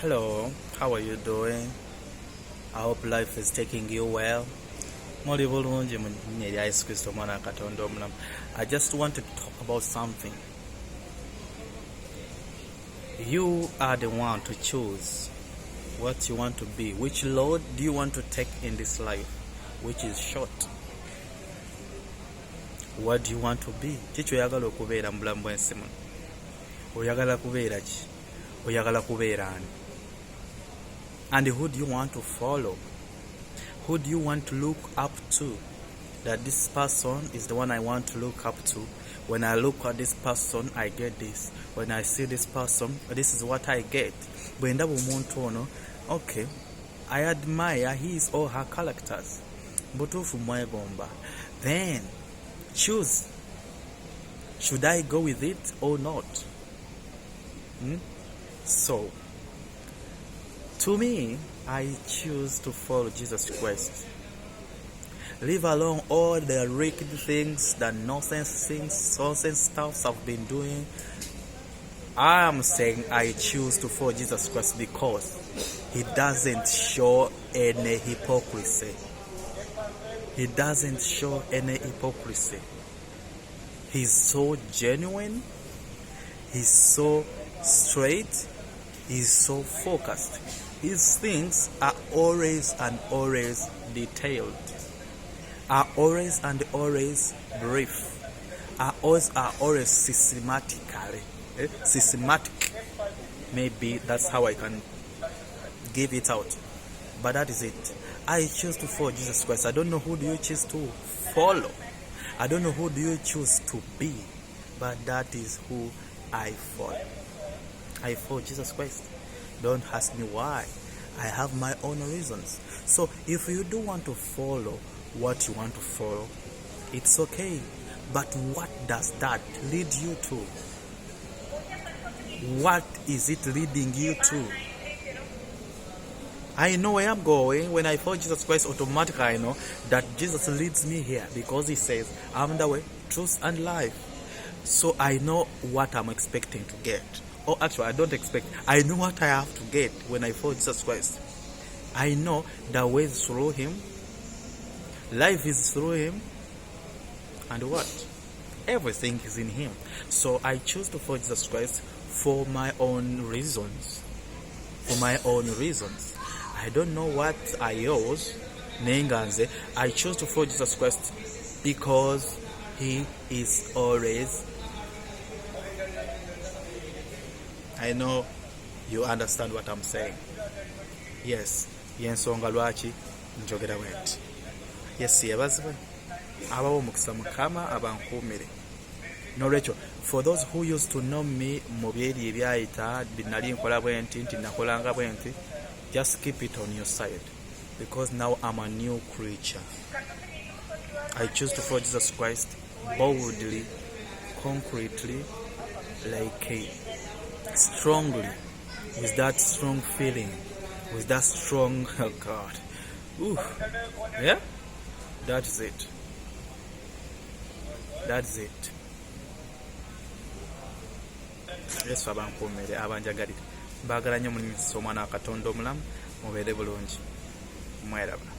Hello, how are you doing? I hope life is taking you well. Muli bulungi mu linnya erya Yesu Kristo omwana wa Katonda omulamu. I just wanted to talk about something. You are the one to choose what you want to be. Which road do you want to take in this life? Which is short. What do you want to be? Kiki oyagala okubeera mu bulamu bw'ensi muno? Oyagala kubeera ki? Oyagala kubeera ani? And who do you want to follow? Who do you want to look up to? That this person is the one I want to look up to. When I look at this person, I get this. When I see this person, this is what I get. Bwe ndaba omuntu ono, okay, I admire his or her characters. Butuufu mwegomba. Then, choose. Should I go with it or not? So, to me, I choose to follow Jesus Christ. Leave alone all the wicked things, the nonsense things, nonsense stuff I've been doing. I am saying I choose to follow Jesus Christ because He doesn't show any hypocrisy. He doesn't show any hypocrisy. He's so genuine. He's so straight. He's so focused. His things are always and always detailed, are always and always brief, are always systematic. Maybe that's how I can give it out. But that is it. I choose to follow Jesus Christ. I don't know who do you choose to follow. I don't know who do you choose to be. But that is who I follow. I follow Jesus Christ. Don't ask me why. I have my own reasons. So if you do want to follow what you want to follow, it's okay. But what does that lead you to? What is it leading you to? I know where I'm going. When I follow Jesus Christ, automatically I know that Jesus leads me here because He says, I'm the way, truth, and life. So I know what I'm expecting to get. Or actually, I don't expect. I know what I have to get when I follow Jesus Christ. I know the way is through Him. Life is through Him. And what? Everything is in Him. So I choose to follow Jesus Christ for my own reasons. For my own reasons. I don't know what I use. Nenganze. I choose to follow Jesus Christ because He is always. I know you understand what I'm saying. Yes, yensonga lwaki njogera bwenti. Yes, yebazibwe. Abawo omukisa Mukama abankuumire. Nolwekyo, for those who used to know me mu byeri ebyayita binali nkola bwenti nti nakolanga bwenti, just keep it on your side because now I'm a new creature. I choose to follow Jesus Christ boldly, concretely, like strongly, with that strong feeling, with that strong, oh God. Ooh. Yeah? That's it. That's it. Yesu abankuumire abanjagalira. Mbaagala nnyo mu omwana wa Katonda omulamu. Mubeere bulungi. Mweraba.